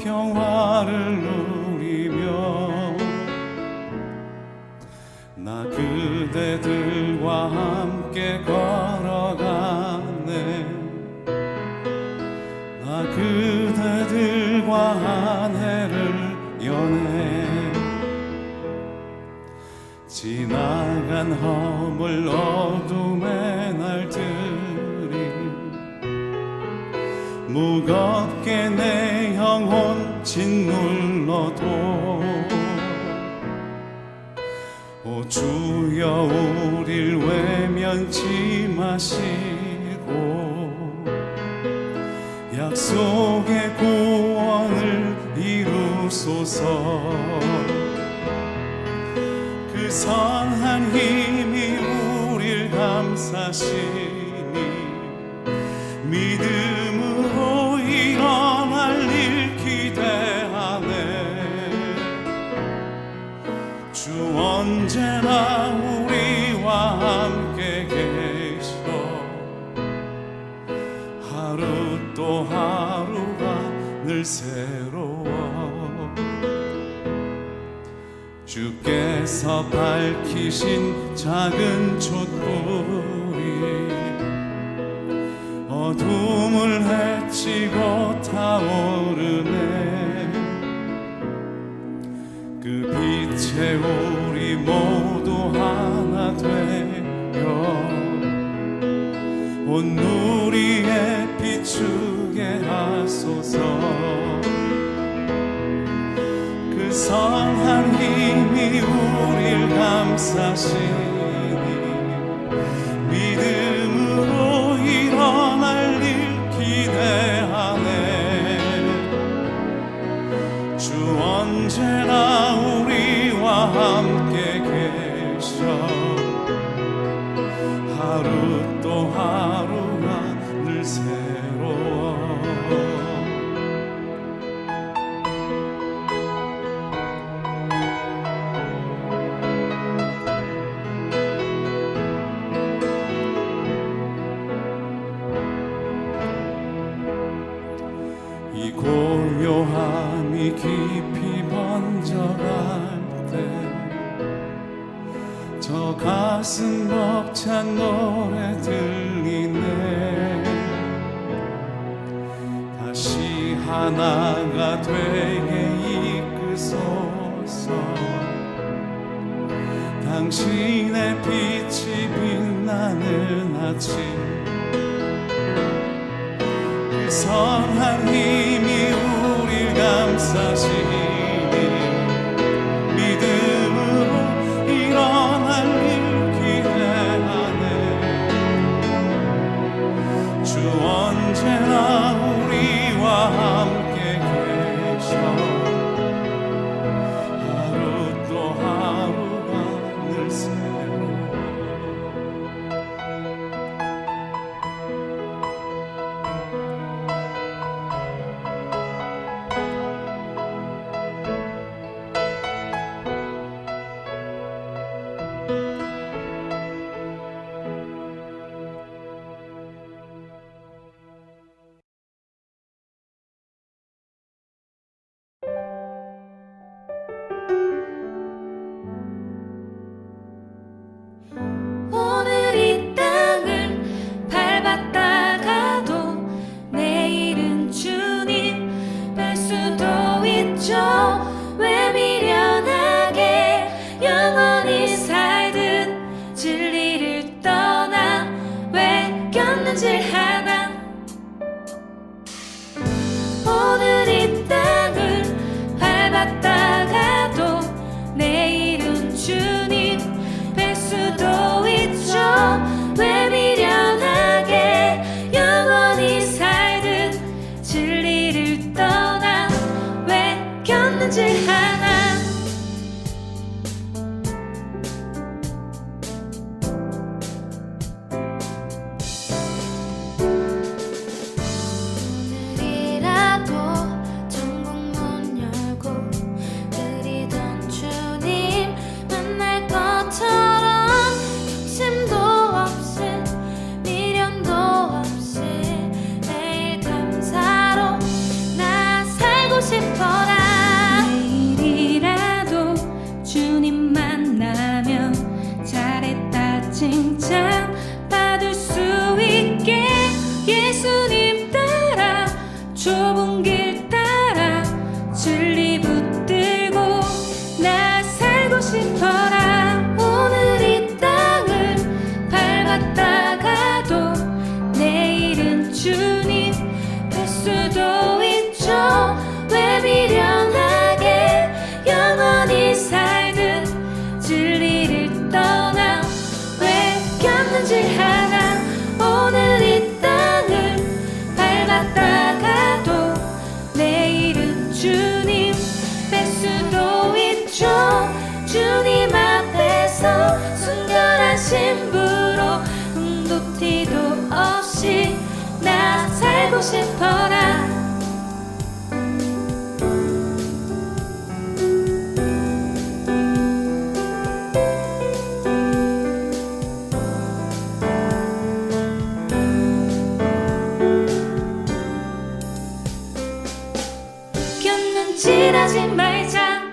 평화를 누리며 나 그대들과 함께 걸어가네. 나 그대들과 한 해를 여네. 지나간 허물 어둠의 날들이 무겁게 내 영혼 짓눌러도 오 주여 우릴 외면치 마시고 약속의 구원을 이루소서. 그 선한 힘이 우릴 감싸시니 믿음으로 일어날 일 기대하네. 주 언제나 우리와 함께 계셔. 하루 또 하루가 늘 새로워. 주께서 밝히신 작은 촛불이 어둠을 헤치고 타오르네. 그 빛에 우리 모두 하나 되어 온 누리에 비추게 하소서. 그 선한 힘이 우릴 감싸시니 믿음으로 일어날 일 기대하네. 주 언제나 우리와 함께 계셔. 하루 또 하루가 늘 새로워. 이 고요함이 깊이 번져갈 때 저 가슴 벅찬 노래 들리네. 다시 하나가 되게 이끄소서. 당신의 빛이 빛나는 아침 그 선한 힘이 우릴 감싸시니 믿음으로 일어날 일 기대하네. 주 언제나 우리와 함께 계셔. 하루 또 하루가 늘 새로워. 오늘 이 땅을 밟았다가도 내일은 주님 뵐 수도 있죠. 왜 미련하게 영원히 살듯 진리를 떠나 왜 겼는지 하나. 오늘 이 땅을 밟았다가도 내일은 주님 뵐 수도 있죠. 왜 미련하게 영원히 살듯 진리를 떠나 왜 겼는지 하나. 오늘이라도 천국 문 열고 그리던 주님 만날 것처럼 욕심도 없이 미련도 없이 매일 감사로 나 살고 싶어. 싶어라. 눈질하지 말자.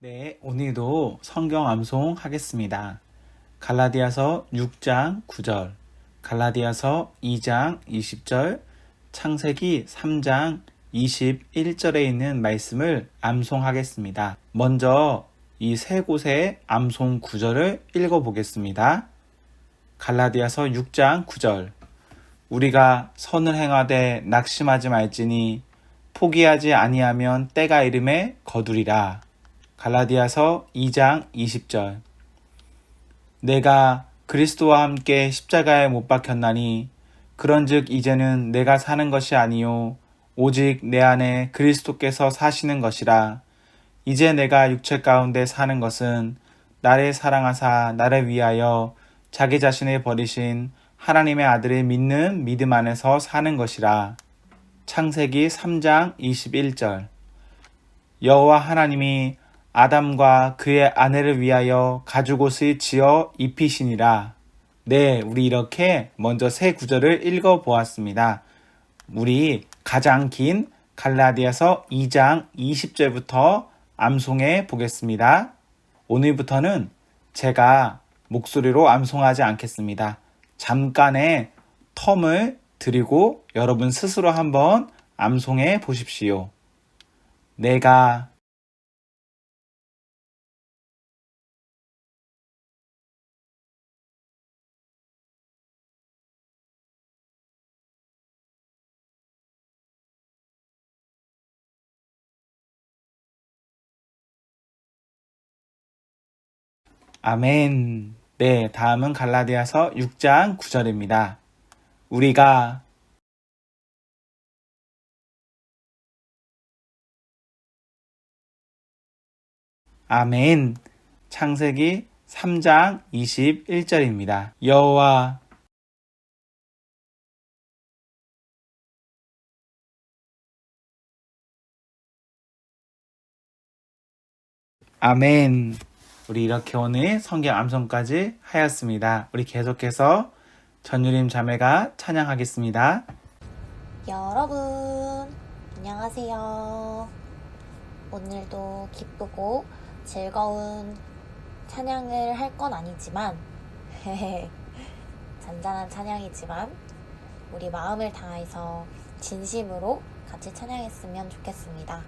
네, 오늘도 성경 암송하겠습니다. 갈라디아서 6장 9절, 갈라디아서 2장 20절, 창세기 3장 21절에 있는 말씀을 암송하겠습니다. 먼저 이 세 곳의 암송 구절을 읽어보겠습니다. 갈라디아서 6장 9절, 우리가 선을 행하되 낙심하지 말지니 포기하지 아니하면 때가 이름에 거두리라. 갈라디아서 2장 20절, 내가 그리스도와 함께 십자가에 못 박혔나니 그런즉 이제는 내가 사는 것이 아니요 오직 내 안에 그리스도께서 사시는 것이라. 이제 내가 육체 가운데 사는 것은 나를 사랑하사 나를 위하여 자기 자신을 버리신 하나님의 아들을 믿는 믿음 안에서 사는 것이라. 창세기 3장 21절, 여호와 하나님이 아담과 그의 아내를 위하여 가죽옷을 지어 입히시니라. 네, 우리 이렇게 먼저 세 구절을 읽어보았습니다. 우리 가장 긴 갈라디아서 2장 20절부터 암송해 보겠습니다. 오늘부터는 제가 목소리로 암송하지 않겠습니다. 잠깐의 텀을 드리고 여러분 스스로 한번 암송해 보십시오. 내가 아멘. 네, 다음은 갈라디아서 6장 9절입니다. 우리가 아멘. 창세기 3장 21절입니다. 여호와 아멘. 우리 이렇게 오늘 성경 암송까지 하였습니다. 우리 계속해서 전유림 자매가 찬양하겠습니다. 여러분, 안녕하세요. 오늘도 기쁘고 즐거운 찬양을 할 건 아니지만, 잔잔한 찬양이지만, 우리 마음을 다해서 진심으로 같이 찬양했으면 좋겠습니다.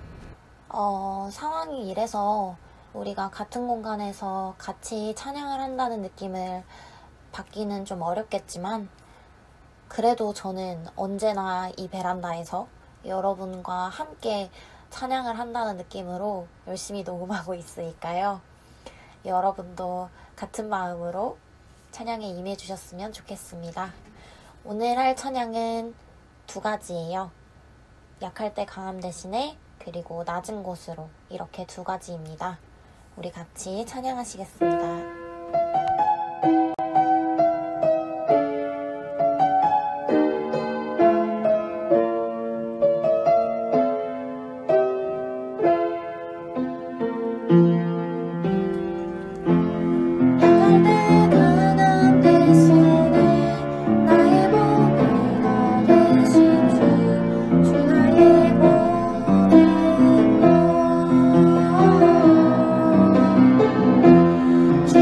상황이 이래서 우리가 같은 공간에서 같이 찬양을 한다는 느낌을 받기는 좀 어렵겠지만, 그래도 저는 언제나 이 베란다에서 여러분과 함께 찬양을 한다는 느낌으로 열심히 녹음하고 있으니까요. 여러분도 같은 마음으로 찬양에 임해 주셨으면 좋겠습니다. 오늘 할 찬양은 두 가지예요. 약할 때 강함 대신에 그리고 낮은 곳으로, 이렇게 두 가지입니다. 우리 같이 찬양하시겠습니다. 주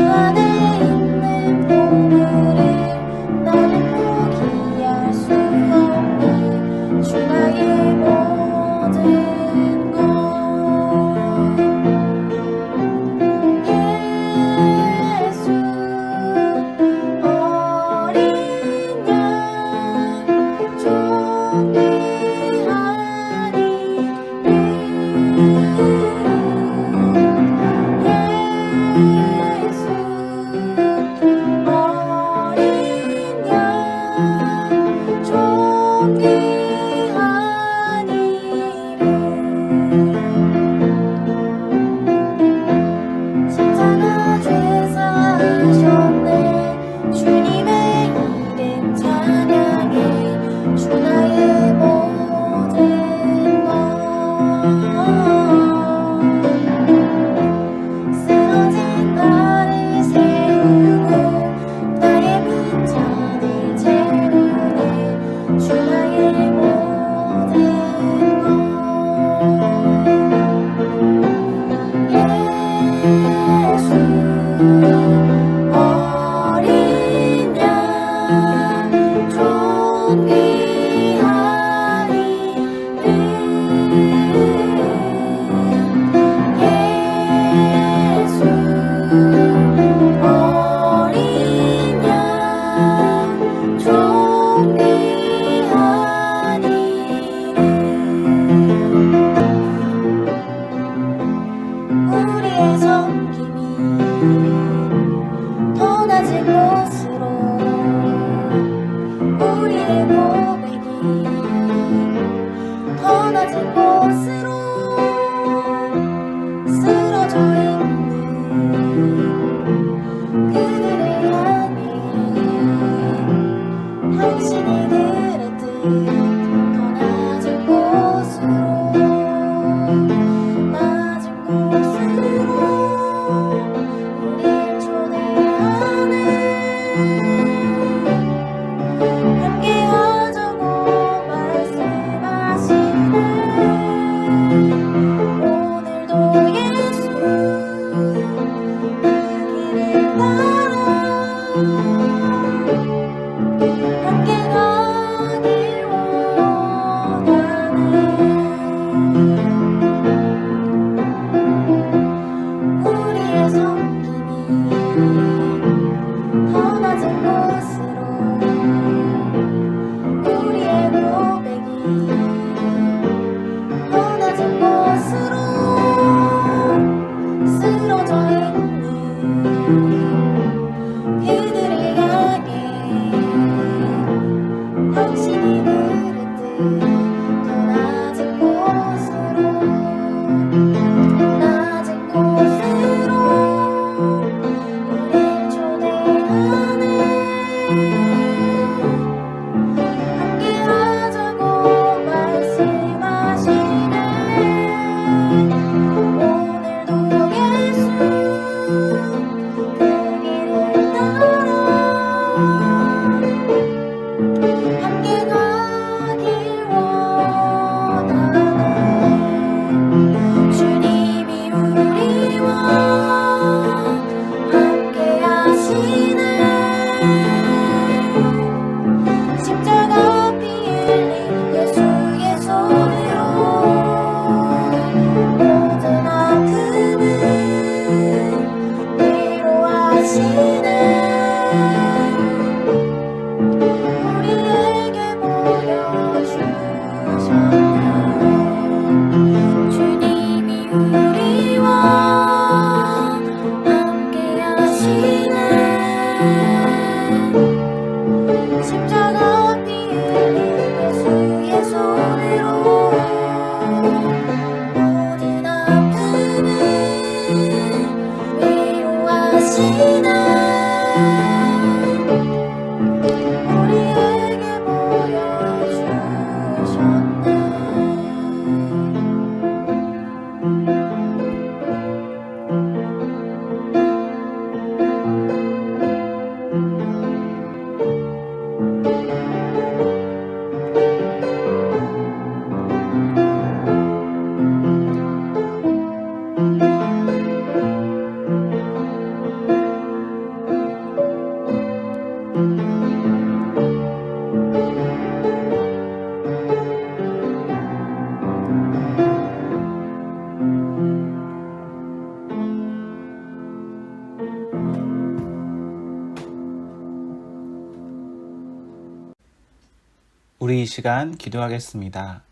우리 이 시간 기도하겠습니다.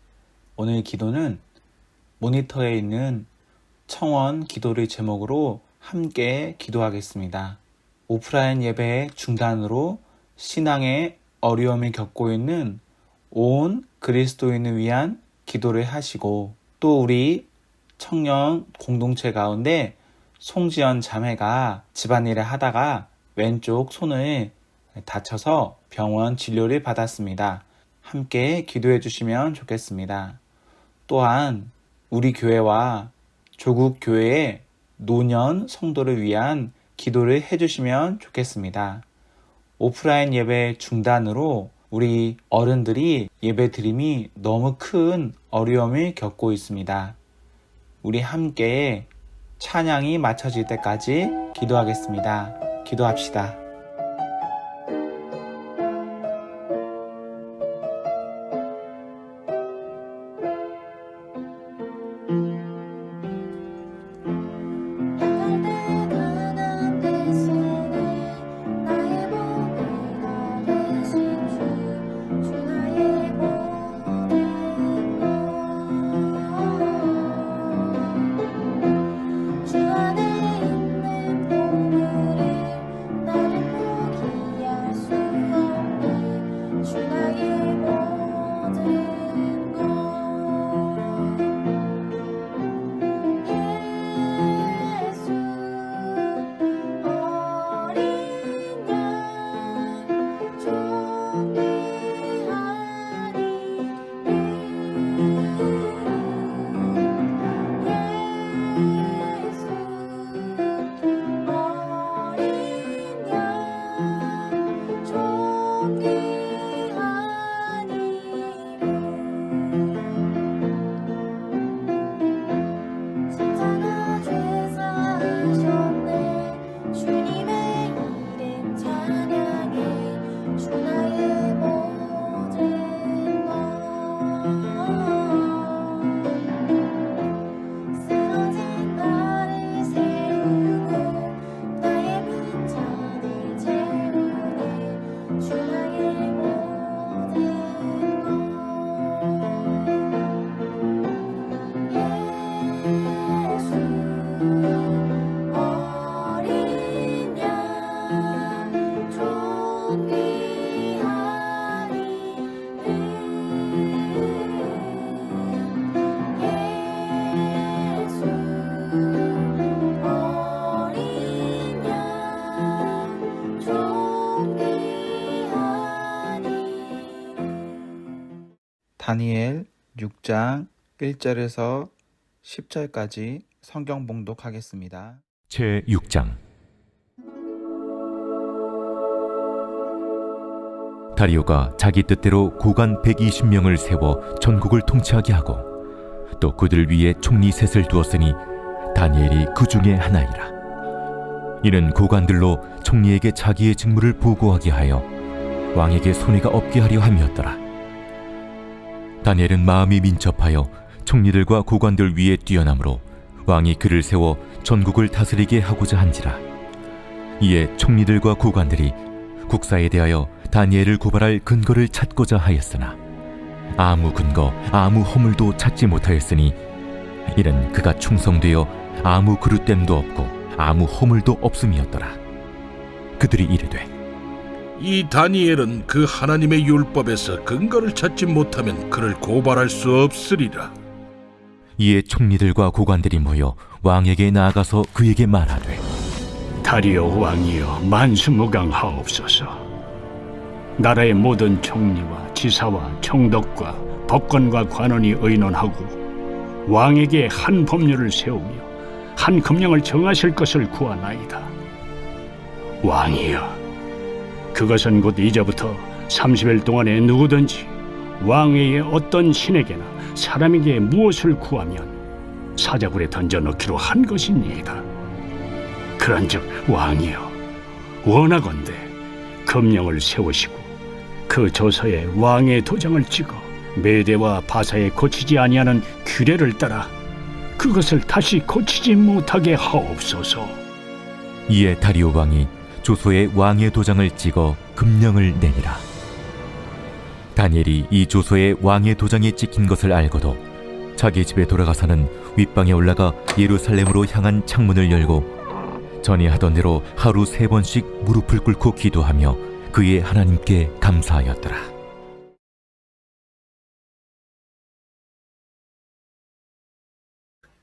오늘 기도는 모니터에 있는 청원 기도를 제목으로 함께 기도하겠습니다. 오프라인 예배 중단으로 신앙의 어려움을 겪고 있는 온 그리스도인을 위한 기도를 하시고, 또 우리 청년 공동체 가운데 송지연 자매가 집안일을 하다가 왼쪽 손을 다쳐서 병원 진료를 받았습니다. 함께 기도해 주시면 좋겠습니다. 또한 우리 교회와 조국 교회의 노년 성도를 위한 기도를 해주시면 좋겠습니다. 오프라인 예배 중단으로 우리 어른들이 예배 드림이 너무 큰 어려움을 겪고 있습니다. 우리 함께 찬양이 맞춰질 때까지 기도하겠습니다. 기도합시다. 다니엘 6장 1절에서 10절까지 성경 봉독하겠습니다. 제6장. 다리오가 자기 뜻대로 고관 120명을 세워 전국을 통치하게 하고 또 그들 위에 총리 셋을 두었으니 다니엘이 그 중에 하나이라. 이는 고관들로 총리에게 자기의 직무를 보고하게 하여 왕에게 손해가 없게 하려 함이었더라. 다니엘은 마음이 민첩하여 총리들과 고관들 위에 뛰어나므로 왕이 그를 세워 전국을 다스리게 하고자 한지라. 이에 총리들과 고관들이 국사에 대하여 다니엘을 고발할 근거를 찾고자 하였으나 아무 근거, 아무 허물도 찾지 못하였으니 이는 그가 충성되어 아무 그릇됨도 없고 아무 허물도 없음이었더라. 그들이 이르되 이 다니엘은 그 하나님의 율법에서 근거를 찾지 못하면 그를 고발할 수 없으리라. 이에 총리들과 고관들이 모여 왕에게 나아가서 그에게 말하되 다리오 왕이여 만수무강하옵소서. 나라의 모든 총리와 지사와 총독과 법관과 관원이 의논하고 왕에게 한 법률을 세우며 한 금령을 정하실 것을 구하나이다. 왕이여, 그것은 곧 이제부터 30일 동안에 누구든지 왕외의 어떤 신에게나 사람에게 무엇을 구하면 사자굴에 던져넣기로 한 것이니이다. 그런즉 왕이여, 원하건대 금령을 세우시고 그 조서에 왕의 도장을 찍어 메대와 바사에 고치지 아니하는 규례를 따라 그것을 다시 고치지 못하게 하옵소서. 이에 다리오 왕이 조서에 왕의 도장을 찍어 금령을 내니라. 다니엘이 이 조서에 왕의 도장이 찍힌 것을 알고도 자기 집에 돌아가서는 윗방에 올라가 예루살렘으로 향한 창문을 열고 전에 하던 대로 하루 3번씩 무릎을 꿇고 기도하며 그의 하나님께 감사하였더라.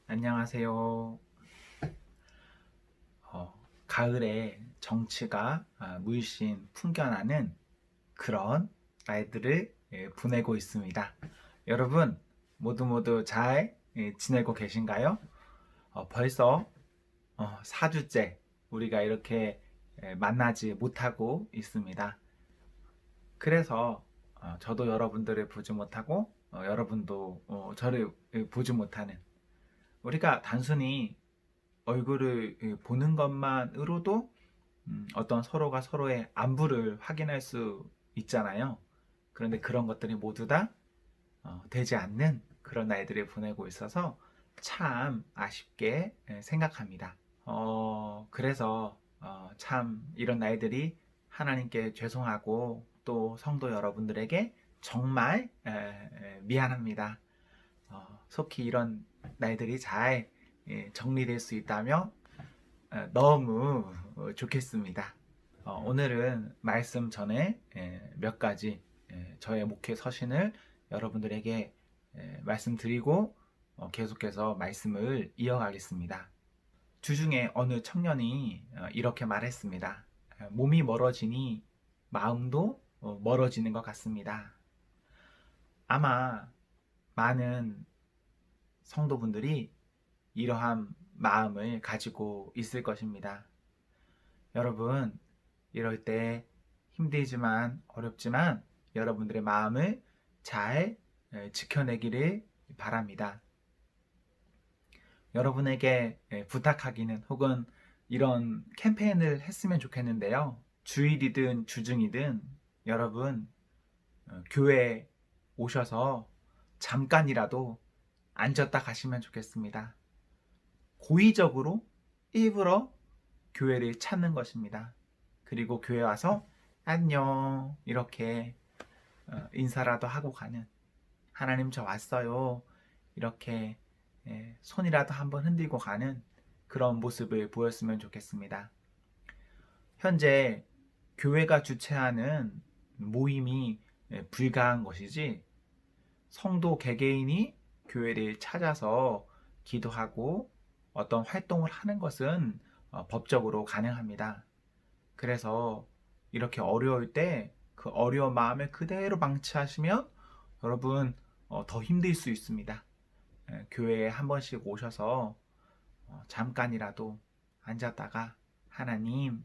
안녕하세요. 가을에 정취가 물씬 풍겨나는 그런 날들을 보내고 있습니다. 여러분 모두 잘 지내고 계신가요? 벌써 4주째 우리가 이렇게 만나지 못하고 있습니다. 그래서 저도 여러분들을 보지 못하고 여러분도 저를 보지 못하는, 우리가 단순히 얼굴을 보는 것만으로도 어떤 서로가 서로의 안부를 확인할 수 있잖아요. 그런데 그런 것들이 모두 다 되지 않는 그런 날들을 보내고 있어서 참 아쉽게 생각합니다. 그래서 참 이런 날들이 하나님께 죄송하고 또 성도 여러분들에게 정말 미안합니다. 속히 이런 날들이 잘 정리될 수 있다면 너무 좋겠습니다. 오늘은 말씀 전에 몇 가지 저의 목회 서신을 여러분들에게 말씀드리고 계속해서 말씀을 이어가겠습니다. 주중에 어느 청년이 이렇게 말했습니다. 몸이 멀어지니 마음도 멀어지는 것 같습니다. 아마 많은 성도분들이 이러한 마음을 가지고 있을 것입니다. 여러분, 이럴 때 힘들지만 어렵지만 여러분들의 마음을 잘 지켜내기를 바랍니다. 여러분에게 부탁하기는, 혹은 이런 캠페인을 했으면 좋겠는데요. 주일이든 주중이든 여러분 교회에 오셔서 잠깐이라도 앉았다 가시면 좋겠습니다. 고의적으로 일부러 교회를 찾는 것입니다. 그리고 교회 와서 안녕 이렇게 인사라도 하고 가는, 하나님 저 왔어요 이렇게 손이라도 한번 흔들고 가는 그런 모습을 보였으면 좋겠습니다. 현재 교회가 주최하는 모임이 불가한 것이지, 성도 개개인이 교회를 찾아서 기도하고 어떤 활동을 하는 것은 법적으로 가능합니다. 그래서 이렇게 어려울 때 그 어려운 마음을 그대로 방치하시면 여러분 더 힘들 수 있습니다. 교회에 한 번씩 오셔서 잠깐이라도 앉았다가 하나님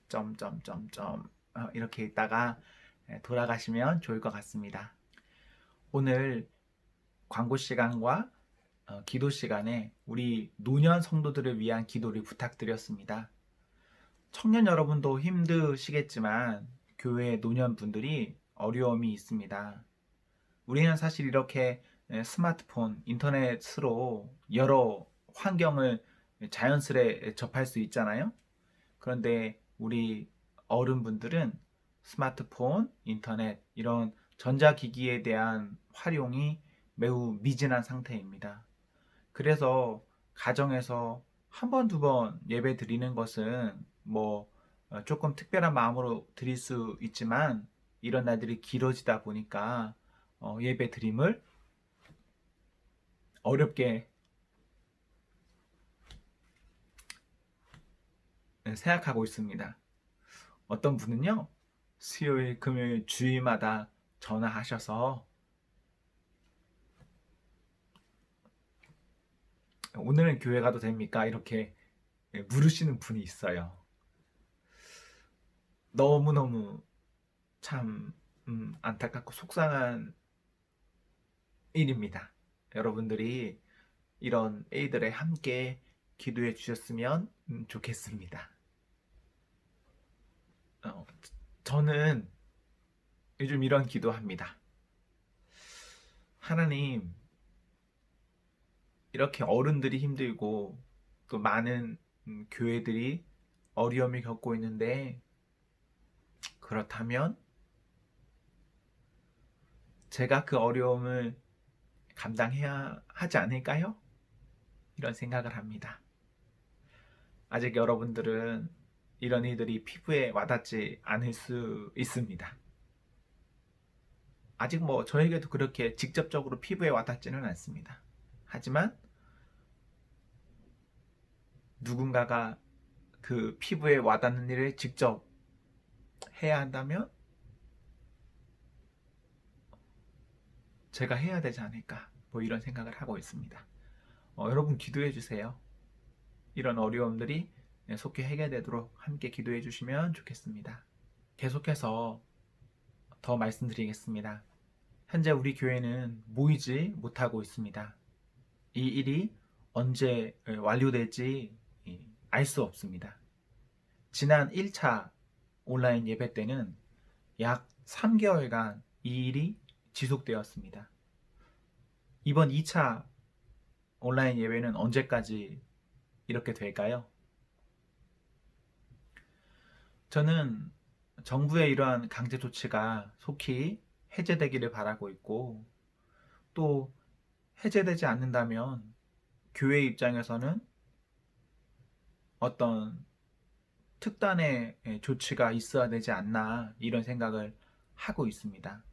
점점점점 이렇게 있다가 돌아가시면 좋을 것 같습니다. 오늘 광고 시간과 기도 시간에 우리 노년 성도들을 위한 기도를 부탁드렸습니다. 청년 여러분도 힘드시겠지만 교회 노년분들이 어려움이 있습니다. 우리는 사실 이렇게 스마트폰, 인터넷으로 여러 환경을 자연스레 접할 수 있잖아요. 그런데 우리 어른분들은 스마트폰, 인터넷 이런 전자기기에 대한 활용이 매우 미진한 상태입니다. 그래서 가정에서 한 번, 두 번 예배 드리는 것은 조금 특별한 마음으로 드릴 수 있지만, 이런 날들이 길어지다 보니까 예배 드림을 어렵게 생각하고 있습니다. 어떤 분은요, 수요일, 금요일, 주일마다 전화하셔서 오늘은 교회 가도 됩니까? 이렇게 물으시는 분이 있어요. 너무너무 참 안타깝고 속상한 일입니다. 여러분들이 이런 일들에 함께 기도해 주셨으면 좋겠습니다. 저는 요즘 이런 기도합니다. 하나님, 이렇게 어른들이 힘들고 또 많은 교회들이 어려움을 겪고 있는데, 그렇다면 제가 그 어려움을 감당해야 하지 않을까요? 이런 생각을 합니다. 아직 여러분들은 이런 일들이 피부에 와닿지 않을 수 있습니다. 아직 저에게도 그렇게 직접적으로 피부에 와닿지는 않습니다. 하지만 누군가가 그 피부에 와닿는 일을 직접 해야 한다면 제가 해야 되지 않을까 이런 생각을 하고 있습니다. 여러분 기도해 주세요. 이런 어려움들이 속히 해결되도록 함께 기도해 주시면 좋겠습니다. 계속해서 더 말씀드리겠습니다. 현재 우리 교회는 모이지 못하고 있습니다. 이 일이 언제 완료될지 알 수 없습니다. 지난 1차 온라인 예배 때는 약 3개월간 이 일이 지속되었습니다. 이번 2차 온라인 예배는 언제까지 이렇게 될까요? 저는 정부의 이러한 강제 조치가 속히 해제되기를 바라고 있고, 또 해제되지 않는다면 교회 입장에서는 어떤 특단의 조치가 있어야 되지 않나 이런 생각을 하고 있습니다.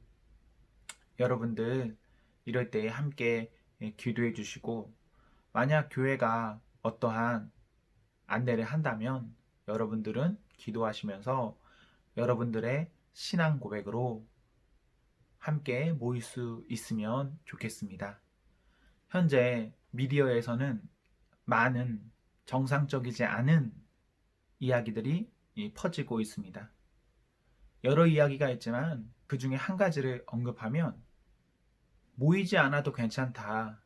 여러분들 이럴 때 함께 기도해 주시고, 만약 교회가 어떠한 안내를 한다면 여러분들은 기도하시면서 여러분들의 신앙 고백으로 함께 모일 수 있으면 좋겠습니다. 현재 미디어에서는 많은 정상적이지 않은 이야기들이 퍼지고 있습니다. 여러 이야기가 있지만 그 중에 한 가지를 언급하면 모이지 않아도 괜찮다,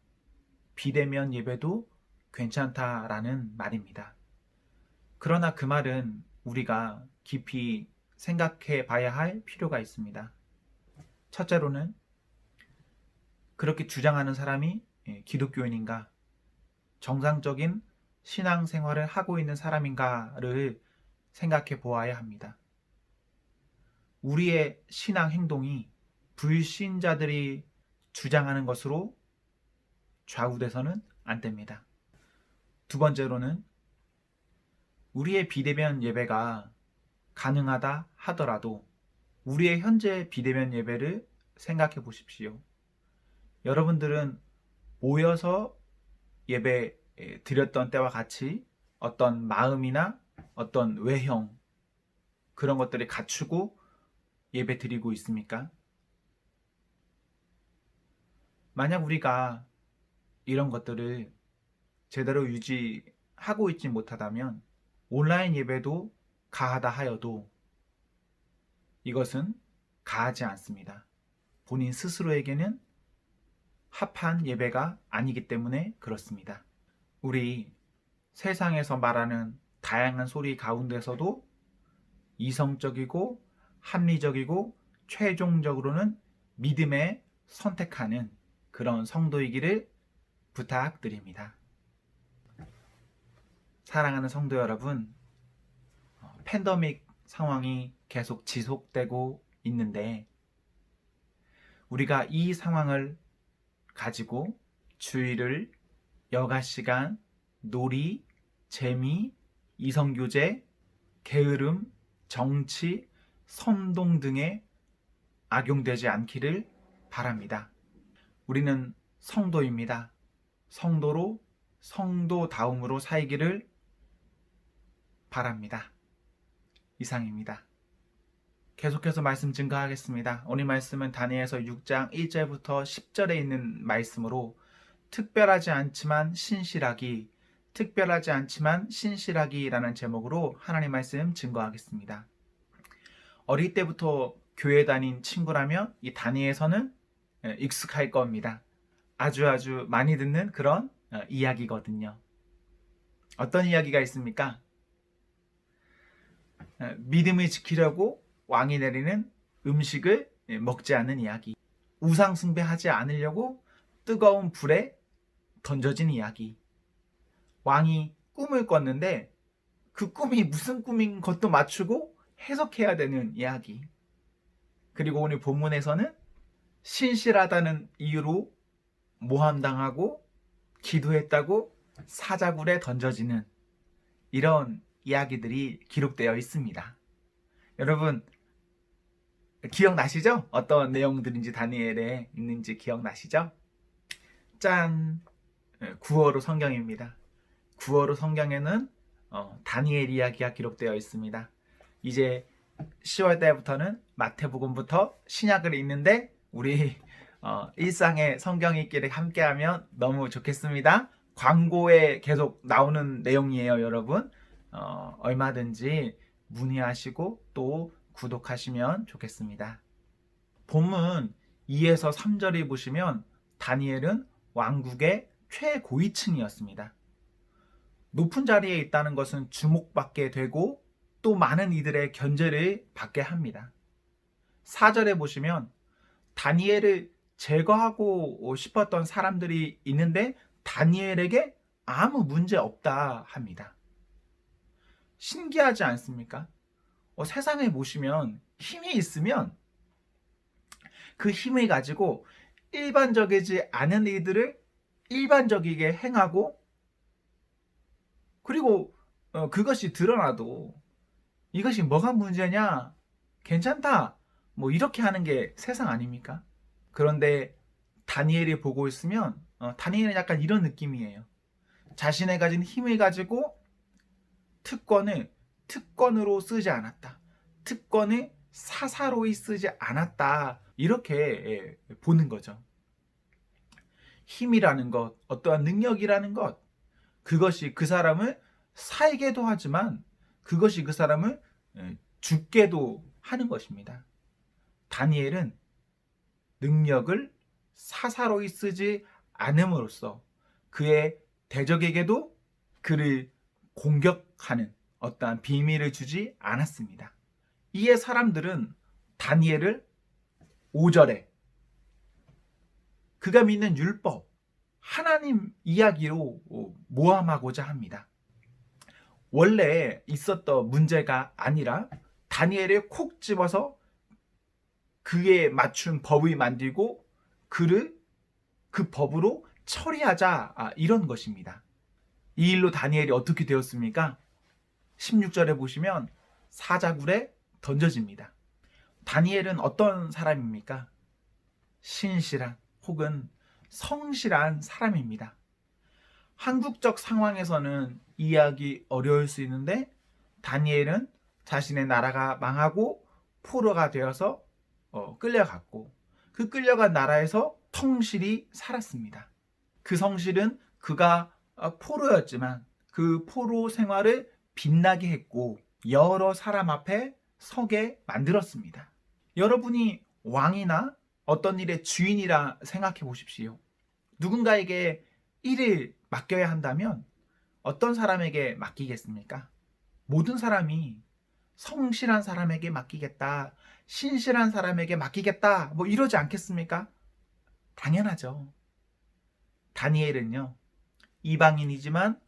비대면 예배도 괜찮다라는 말입니다. 그러나 그 말은 우리가 깊이 생각해 봐야 할 필요가 있습니다. 첫째로는 그렇게 주장하는 사람이 기독교인인가, 정상적인 신앙생활을 하고 있는 사람인가를 생각해 보아야 합니다. 우리의 신앙 행동이 불신자들이 주장하는 것으로 좌우돼서는 안 됩니다. 두 번째로는 우리의 비대면 예배가 가능하다 하더라도 우리의 현재 비대면 예배를 생각해 보십시오. 여러분들은 모여서 예배 드렸던 때와 같이 어떤 마음이나 어떤 외형, 그런 것들을 갖추고 예배 드리고 있습니까? 만약 우리가 이런 것들을 제대로 유지하고 있지 못하다면 온라인 예배도 가하다 하여도 이것은 가하지 않습니다. 본인 스스로에게는 합한 예배가 아니기 때문에 그렇습니다. 우리 세상에서 말하는 다양한 소리 가운데서도 이성적이고 합리적이고 최종적으로는 믿음에 선택하는 그런 성도이기를 부탁드립니다. 사랑하는 성도 여러분, 팬데믹 상황이 계속 지속되고 있는데 우리가 이 상황을 가지고 주의를 여가 시간, 놀이, 재미, 이성교제, 게으름, 정치, 선동 등에 악용되지 않기를 바랍니다. 우리는 성도입니다. 성도로 성도다움으로 살기를 바랍니다. 이상입니다. 계속해서 말씀 증거하겠습니다. 오늘 말씀은 다니엘서 6장 1절부터 10절에 있는 말씀으로 특별하지 않지만 신실하기, 특별하지 않지만 신실하기라는 제목으로 하나님 말씀 증거하겠습니다. 어릴 때부터 교회 다닌 친구라면 이 다니엘서는 익숙할 겁니다. 아주 많이 듣는 그런 이야기거든요. 어떤 이야기가 있습니까? 믿음을 지키려고 왕이 내리는 음식을 먹지 않는 이야기, 우상 숭배하지 않으려고 뜨거운 불에 던져진 이야기, 왕이 꿈을 꿨는데 그 꿈이 무슨 꿈인 것도 맞추고 해석해야 되는 이야기, 그리고 오늘 본문에서는 신실하다는 이유로 모함당하고 기도했다고 사자굴에 던져지는 이런 이야기들이 기록되어 있습니다. 여러분 기억나시죠? 어떤 내용들인지 다니엘에 있는지 기억나시죠? 짠! 구어로 성경입니다. 구어로 성경에는 다니엘 이야기가 기록되어 있습니다. 이제 10월 달부터는 마태복음부터 신약을 읽는데 우리 일상의 성경 읽기를 함께하면 너무 좋겠습니다. 광고에 계속 나오는 내용이에요, 여러분. 얼마든지 문의하시고 또 구독하시면 좋겠습니다. 본문 2에서 3절을 보시면 다니엘은 왕국의 최고위층이었습니다. 높은 자리에 있다는 것은 주목받게 되고 또 많은 이들의 견제를 받게 합니다. 4절에 보시면 다니엘을 제거하고 싶었던 사람들이 있는데 다니엘에게 아무 문제 없다 합니다. 신기하지 않습니까? 세상에 보시면 힘이 있으면 그 힘을 가지고 일반적이지 않은 일들을 일반적이게 행하고 그리고 그것이 드러나도 이것이 뭐가 문제냐? 괜찮다. 뭐 이렇게 하는 게 세상 아닙니까? 그런데 다니엘이 보고 있으면 다니엘은 약간 이런 느낌이에요. 자신의 가진 힘을 가지고 특권으로 쓰지 않았다. 특권을 사사로이 쓰지 않았다. 이렇게 보는 거죠. 힘이라는 것, 어떠한 능력이라는 것, 그것이 그 사람을 살게도 하지만 그것이 그 사람을 죽게도 하는 것입니다. 다니엘은 능력을 사사로이 쓰지 않음으로써 그의 대적에게도 그를 공격하는 어떠한 비밀을 주지 않았습니다. 이에 사람들은 다니엘을 5절에 그가 믿는 율법, 하나님 이야기로 모함하고자 합니다. 원래 있었던 문제가 아니라 다니엘을 콕 집어서 그에 맞춘 법을 만들고 그를 그 법으로 처리하자, 이런 것입니다. 이 일로 다니엘이 어떻게 되었습니까? 16절에 보시면 사자굴에 던져집니다. 다니엘은 어떤 사람입니까? 신실한 혹은 성실한 사람입니다. 한국적 상황에서는 이해하기 어려울 수 있는데 다니엘은 자신의 나라가 망하고 포로가 되어서 끌려갔고 그 끌려간 나라에서 성실히 살았습니다. 그 성실은 그가 포로였지만 그 포로 생활을 빛나게 했고 여러 사람 앞에 서게 만들었습니다. 여러분이 왕이나 어떤 일의 주인이라 생각해 보십시오. 누군가에게 일을 맡겨야 한다면 어떤 사람에게 맡기겠습니까? 모든 사람이 성실한 사람에게 맡기겠다, 신실한 사람에게 맡기겠다, 뭐 이러지 않겠습니까? 당연하죠. 다니엘은요, 이방인이지만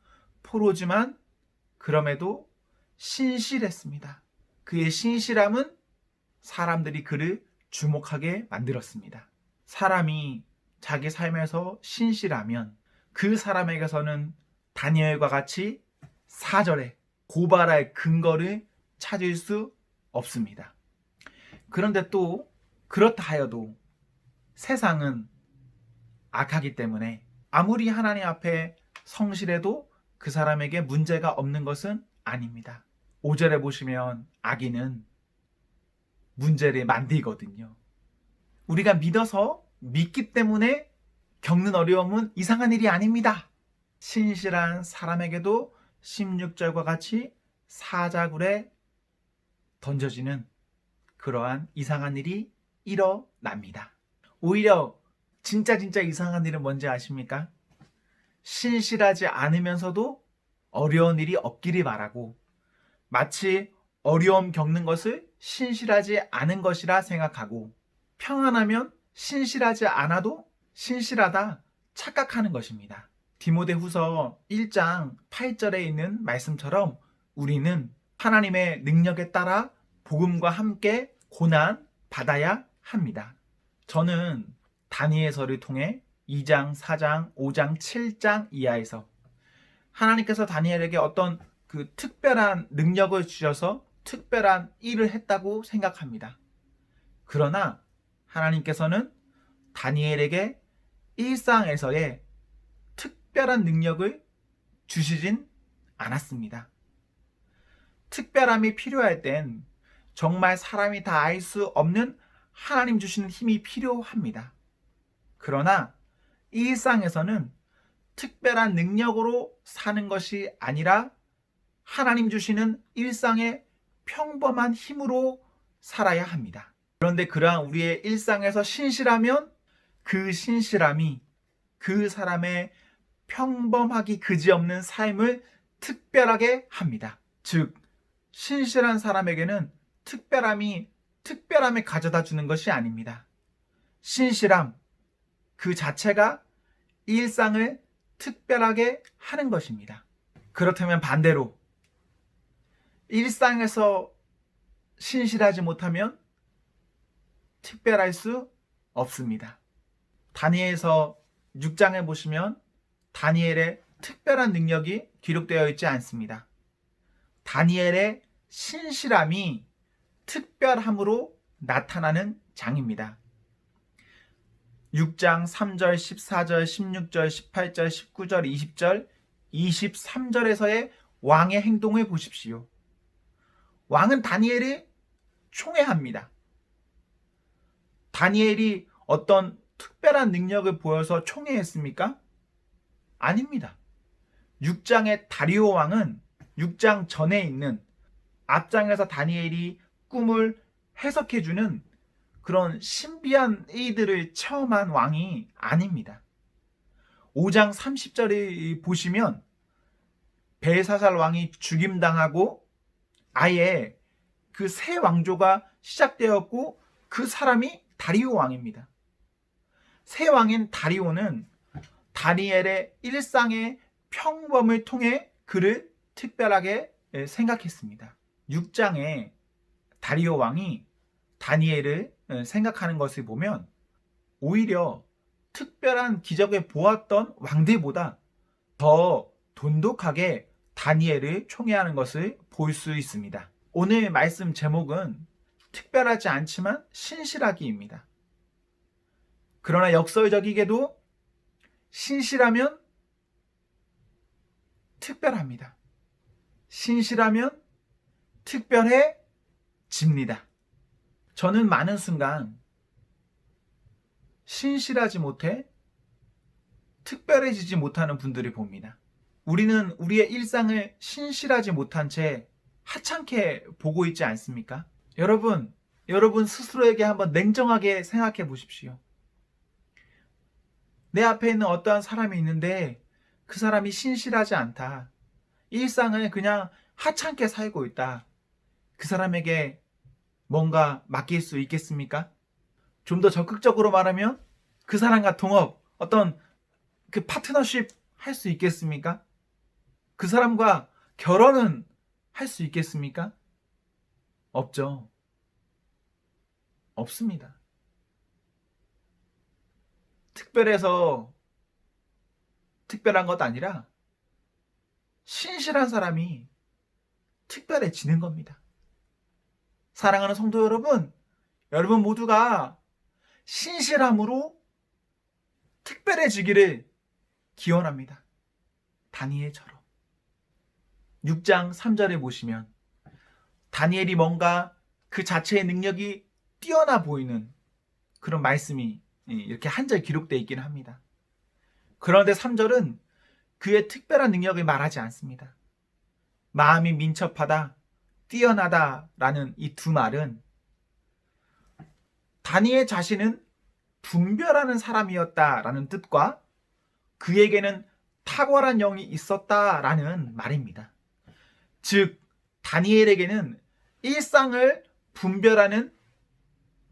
포로지만 그럼에도 신실했습니다. 그의 신실함은 사람들이 그를 주목하게 만들었습니다. 사람이 자기 삶에서 신실하면 그 사람에게서는 다니엘과 같이 사절에 고발할 근거를 찾을 수 없습니다. 그런데 또 그렇다 하여도 세상은 악하기 때문에 아무리 하나님 앞에 성실해도 그 사람에게 문제가 없는 것은 아닙니다. 5절에 보시면 악인은 문제를 만들거든요. 우리가 믿기 때문에 겪는 어려움은 이상한 일이 아닙니다. 신실한 사람에게도 16절과 같이 사자굴에 던져지는 그러한 이상한 일이 일어납니다. 오히려 진짜 이상한 일은 뭔지 아십니까? 신실하지 않으면서도 어려운 일이 없기를 바라고 마치 어려움 겪는 것을 신실하지 않은 것이라 생각하고 평안하면 신실하지 않아도 신실하다 착각하는 것입니다. 디모데후서 1장 8절에 있는 말씀처럼 우리는 하나님의 능력에 따라 복음과 함께 고난 받아야 합니다. 저는 다니엘서를 통해 2장, 4장, 5장, 7장 이하에서 하나님께서 다니엘에게 어떤 그 특별한 능력을 주셔서 특별한 일을 했다고 생각합니다. 그러나 하나님께서는 다니엘에게 일상에서의 특별한 능력을 주시진 않았습니다. 특별함이 필요할 땐 정말 사람이 다 알 수 없는 하나님 주시는 힘이 필요합니다. 그러나 일상에서는 특별한 능력으로 사는 것이 아니라 하나님 주시는 일상의 평범한 힘으로 살아야 합니다. 그런데 그러한 우리의 일상에서 신실하면 그 신실함이 그 사람의 평범하기 그지없는 삶을 특별하게 합니다. 즉, 신실한 사람에게는 특별함을 가져다 주는 것이 아닙니다. 신실함 그 자체가 일상을 특별하게 하는 것입니다. 그렇다면 반대로 일상에서 신실하지 못하면 특별할 수 없습니다. 다니엘서 6장에 보시면 다니엘의 특별한 능력이 기록되어 있지 않습니다. 다니엘의 신실함이 특별함으로 나타나는 장입니다. 6장 3절, 14절, 16절, 18절, 19절, 20절, 23절에서의 왕의 행동을 보십시오. 왕은 다니엘을 총애합니다. 다니엘이 어떤 특별한 능력을 보여서 총애했습니까? 아닙니다. 6장의 다리오 왕은 6장 전에 있는 앞장에서 다니엘이 꿈을 해석해주는 그런 신비한 일들을 체험한 왕이 아닙니다. 5장 30절에 보시면 벨사살 왕이 죽임당하고 아예 그 새 왕조가 시작되었고 그 사람이 다리오 왕입니다. 새 왕인 다리오는 다니엘의 일상의 평범을 통해 그를 특별하게 생각했습니다. 6장에 다리오 왕이 다니엘을 생각하는 것을 보면 오히려 특별한 기적을 보았던 왕들보다 더 돈독하게 다니엘을 총애하는 것을 볼 수 있습니다. 오늘 말씀 제목은 특별하지 않지만 신실하기입니다. 그러나 역설적이게도 신실하면 특별합니다. 신실하면 특별해집니다. 저는 많은 순간 신실하지 못해 특별해지지 못하는 분들을 봅니다. 우리는 우리의 일상을 신실하지 못한 채 하찮게 보고 있지 않습니까? 여러분 스스로에게 한번 냉정하게 생각해 보십시오. 내 앞에 있는 어떠한 사람이 있는데 그 사람이 신실하지 않다. 일상을 그냥 하찮게 살고 있다. 그 사람에게 뭔가 맡길 수 있겠습니까? 좀 더 적극적으로 말하면 그 사람과 동업, 어떤 그 파트너십 할 수 있겠습니까? 그 사람과 결혼은 할 수 있겠습니까? 없죠. 없습니다. 특별해서 특별한 것 아니라 신실한 사람이 특별해지는 겁니다. 사랑하는 성도 여러분, 여러분 모두가 신실함으로 특별해지기를 기원합니다. 다니엘처럼. 6장 3절에 보시면 다니엘이 뭔가 그 자체의 능력이 뛰어나 보이는 그런 말씀이 이렇게 한 절 기록되어 있긴 합니다. 그런데 3절은 그의 특별한 능력을 말하지 않습니다. 마음이 민첩하다, 뛰어나다라는 이 두 말은 다니엘 자신은 분별하는 사람이었다라는 뜻과 그에게는 탁월한 영이 있었다라는 말입니다. 즉, 다니엘에게는 일상을 분별하는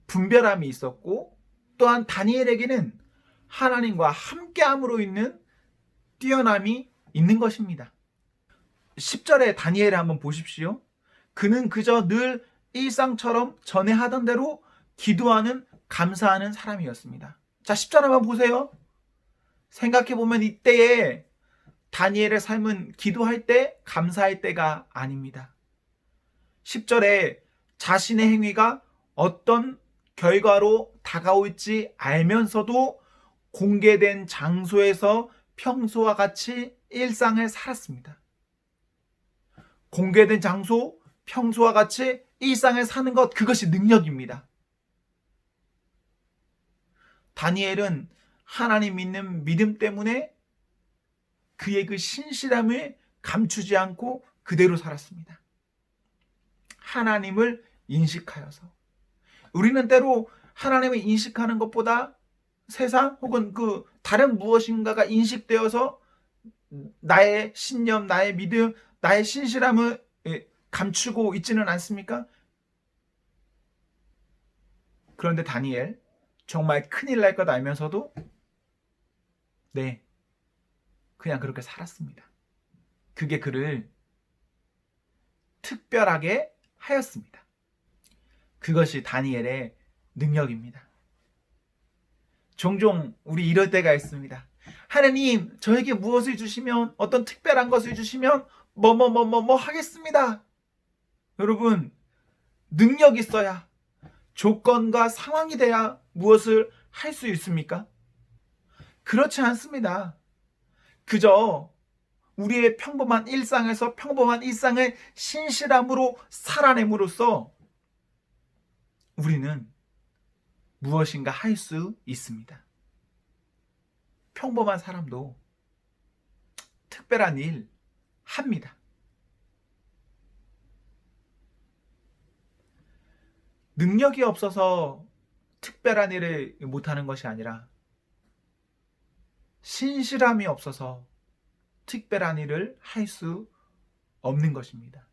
분별함이 있었고 또한 다니엘에게는 하나님과 함께함으로 있는 뛰어남이 있는 것입니다. 10절에 다니엘을 한번 보십시오. 그는 그저 늘 일상처럼 전에 하던 대로 기도하는 감사하는 사람이었습니다. 자, 10절 한번 보세요. 생각해보면 이때에 다니엘의 삶은 기도할 때, 감사할 때가 아닙니다. 10절에 자신의 행위가 어떤 결과로 다가올지 알면서도 공개된 장소에서 평소와 같이 일상을 살았습니다. 공개된 장소, 평소와 같이 일상을 사는 것, 그것이 능력입니다. 다니엘은 하나님 믿는 믿음 때문에 그의 그 신실함을 감추지 않고 그대로 살았습니다. 하나님을 인식하여서. 우리는 때로 하나님을 인식하는 것보다 세상 혹은 그 다른 무엇인가가 인식되어서 나의 신념, 나의 믿음, 나의 신실함을 감추고 있지는 않습니까? 그런데 다니엘, 정말 큰일 날 것 알면서도 그냥 그렇게 살았습니다. 그게 그를 특별하게 하였습니다. 그것이 다니엘의 능력입니다. 종종 우리 이럴 때가 있습니다. 하나님, 저에게 무엇을 주시면, 어떤 특별한 것을 주시면 뭐 하겠습니다. 여러분, 능력이 있어야, 조건과 상황이 돼야 무엇을 할 수 있습니까? 그렇지 않습니다. 그저 우리의 평범한 일상에서 평범한 일상을 신실함으로 살아냄으로써 우리는 무엇인가 할 수 있습니다. 평범한 사람도 특별한 일 합니다. 능력이 없어서 특별한 일을 못하는 것이 아니라 신실함이 없어서 특별한 일을 할 수 없는 것입니다.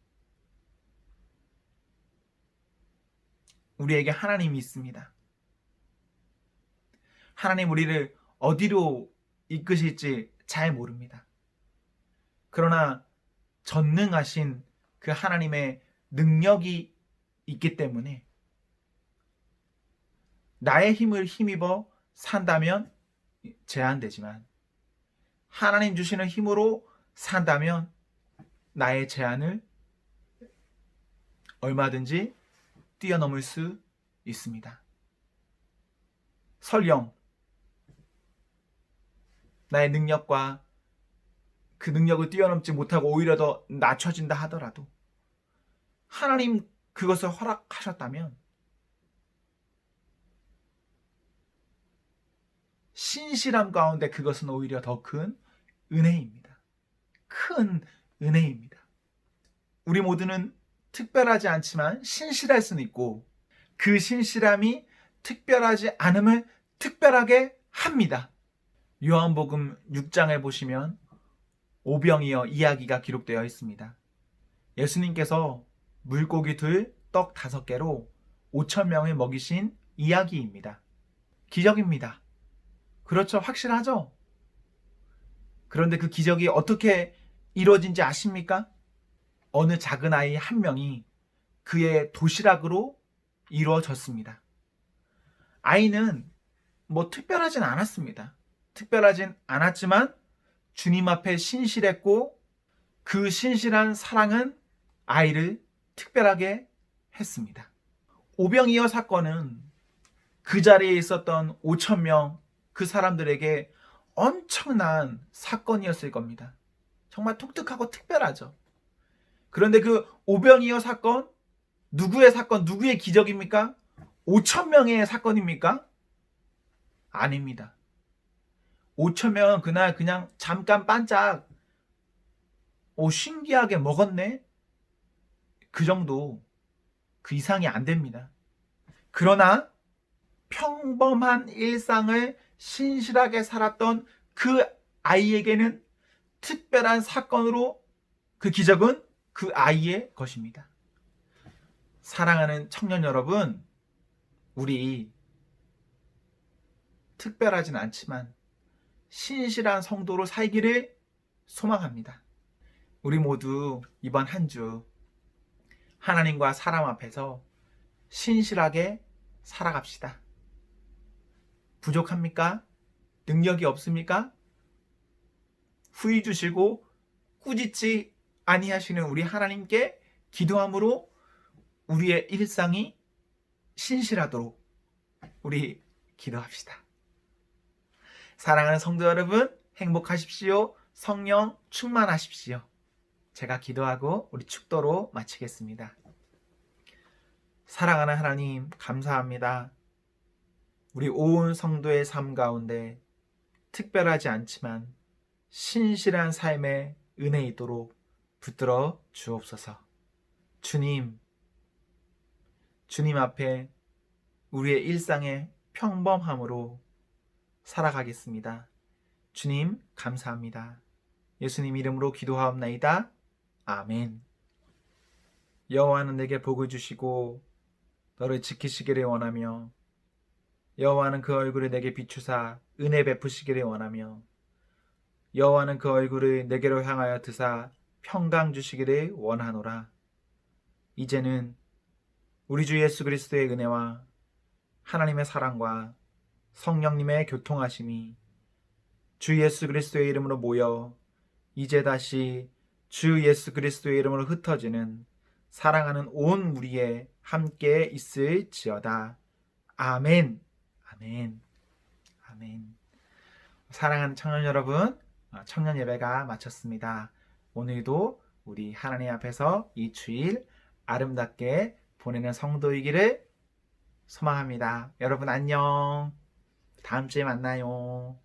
우리에게 하나님이 있습니다. 하나님 우리를 어디로 이끄실지 잘 모릅니다. 그러나 전능하신 그 하나님의 능력이 있기 때문에 나의 힘을 힘입어 산다면 제한되지만 하나님 주시는 힘으로 산다면 나의 제한을 얼마든지 뛰어넘을 수 있습니다. 설령 나의 능력과 그 능력을 뛰어넘지 못하고 오히려 더 낮춰진다 하더라도 하나님 그것을 허락하셨다면 신실함 가운데 그것은 오히려 더 큰 은혜입니다. 큰 은혜입니다. 우리 모두는 특별하지 않지만 신실할 수는 있고 그 신실함이 특별하지 않음을 특별하게 합니다. 요한복음 6장에 보시면 오병이어 이야기가 기록되어 있습니다. 예수님께서 물고기 2, 떡 5개로 5,000명을 먹이신 이야기입니다. 기적입니다. 그렇죠. 확실하죠? 그런데 그 기적이 어떻게 이루어진지 아십니까? 어느 작은 아이 한 명이 그의 도시락으로 이루어졌습니다. 아이는 뭐 특별하진 않았습니다. 특별하진 않았지만 주님 앞에 신실했고 그 신실한 사랑은 아이를 특별하게 했습니다. 오병이어 사건은 그 자리에 있었던 5,000명 그 사람들에게 엄청난 사건이었을 겁니다. 정말 독특하고 특별하죠. 그런데 그 오병이어 사건, 누구의 사건, 누구의 기적입니까? 5,000명의 사건입니까? 아닙니다. 5,000명은 그날 그냥 잠깐 반짝 신기하게 먹었네? 그 정도, 그 이상이 안 됩니다. 그러나 평범한 일상을 신실하게 살았던 그 아이에게는 특별한 사건으로 그 기적은 그 아이의 것입니다. 사랑하는 청년 여러분, 우리 특별하진 않지만 신실한 성도로 살기를 소망합니다. 우리 모두 이번 한 주 하나님과 사람 앞에서 신실하게 살아갑시다. 부족합니까? 능력이 없습니까? 후회 주시고 꾸짖지 아니하시는 우리 하나님께 기도함으로 우리의 일상이 신실하도록 우리 기도합시다. 사랑하는 성도 여러분, 행복하십시오. 성령 충만하십시오. 제가 기도하고 우리 축도로 마치겠습니다. 사랑하는 하나님, 감사합니다. 우리 온 성도의 삶 가운데 특별하지 않지만 신실한 삶의 은혜 있도록 붙들어 주옵소서. 주님 앞에 우리의 일상의 평범함으로 살아가겠습니다. 주님, 감사합니다. 예수님 이름으로 기도하옵나이다. 아멘. 여호와는 내게 복을 주시고 너를 지키시기를 원하며 여호와는 그 얼굴을 내게 비추사 은혜 베푸시기를 원하며 여호와는 그 얼굴을 내게로 향하여 드사 평강 주시기를 원하노라. 이제는 우리 주 예수 그리스도의 은혜와 하나님의 사랑과 성령님의 교통하심이 주 예수 그리스도의 이름으로 모여 이제 다시 주 예수 그리스도의 이름으로 흩어지는 사랑하는 온 무리에 함께 있을지어다. 아멘. 아멘. 아멘. 사랑하는 청년 여러분, 청년 예배가 마쳤습니다. 오늘도 우리 하나님 앞에서 이 주일 아름답게 보내는 성도이기를 소망합니다. 여러분 안녕. 다음 주에 만나요.